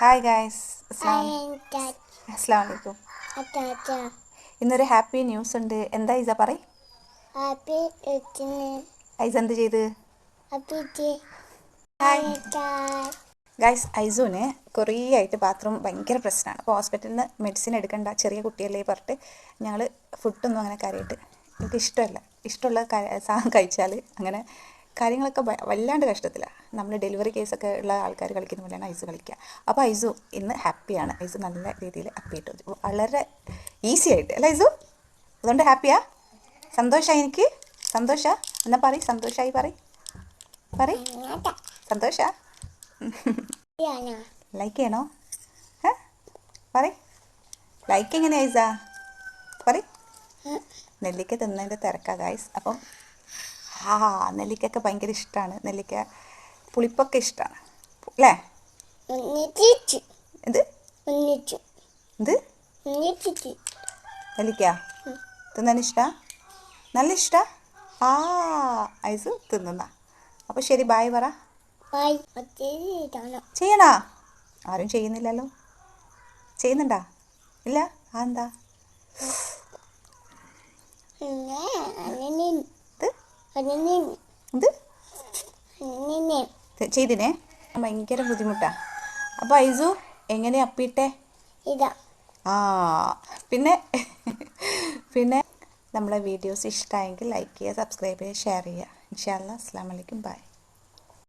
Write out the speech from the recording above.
Hi guys, അസ്സലാമു അലൈക്കും. ഇന്നൊരു ഹാപ്പി ന്യൂസ് ഉണ്ട്. എന്താ ഐസ പറയ്. ഐസ എന്ത് ചെയ്ത്? ഗായ്സ്, ഐസുവിന് കുറേ ആയിട്ട് ബാത്റൂം ഭയങ്കര പ്രശ്നമാണ്. അപ്പോൾ ഹോസ്പിറ്റലിൽ നിന്ന് മെഡിസിൻ എടുക്കണ്ട, ചെറിയ കുട്ടിയല്ലേ പറഞ്ഞിട്ട് ഞങ്ങൾ ഫുഡൊന്നും അങ്ങനെ കാര്യമായിട്ട് എനിക്ക് ഇഷ്ടമല്ല. ഇഷ്ടമുള്ള സാധനം കഴിച്ചാൽ അങ്ങനെ കാര്യങ്ങളൊക്കെ വല്ലാണ്ട് കഷ്ടത്തിലാണ്. നമ്മൾ ഡെലിവറി കേസൊക്കെ ഉള്ള ആൾക്കാർ കളിക്കുന്ന പോലെയാണ് ഐസ് കളിക്കുക. അപ്പോൾ ഐസു ഇന്ന് ഹാപ്പിയാണ്. ഐസു നല്ല രീതിയിൽ ഹാപ്പി ആയിട്ട് വളരെ ഈസി ആയിട്ട് അല്ല ഐസു? അതുകൊണ്ട് ഹാപ്പിയാ? സന്തോഷമായി എനിക്ക്? സന്തോഷാ? എന്നാൽ പറയും സന്തോഷമായി പറയും സന്തോഷാ? ലൈക്ക് ചെയ്യണോ? പറയ് ലൈക്ക് എങ്ങനെയാ ഐസ? പറയ്. നെല്ലിക്ക തിന്നതിൻ്റെ തിരക്കാ ഗായ്സ്. അപ്പം നെല്ലിക്കൊക്കെ ഭയങ്കര ഇഷ്ടമാണ്. നെല്ലിക്ക പുളിപ്പൊക്കെ ഇഷ്ടമാണ് അല്ലേ? എന്ത് എന്ത് നെല്ലിക്ക തിന്നാൻ ഇഷ്ടമാണ്? നല്ല ഇഷ്ടമാണ്. ഐസ് തിന്നുന്ന. അപ്പോൾ ശരി, ബായ് പറ. ചെയ്യണോ? ആരും ചെയ്യുന്നില്ലല്ലോ. ചെയ്യുന്നുണ്ടാ? ഇല്ല. എന്താ ചെയ്തിനെ? ഭയങ്കര ബുദ്ധിമുട്ടാ. അപ്പോൾ ഐസു എങ്ങനെ അപ്പിയിട്ടെ? പിന്നെ പിന്നെ നമ്മളെ വീഡിയോസ് ഇഷ്ടമായെങ്കിൽ ലൈക്ക് ചെയ്യുക, സബ്സ്ക്രൈബ് ചെയ്യുക, ഷെയർ ചെയ്യുക. ഇൻഷാ അല്ലാ. അസ്സലാമു അലൈക്കും. ബൈ.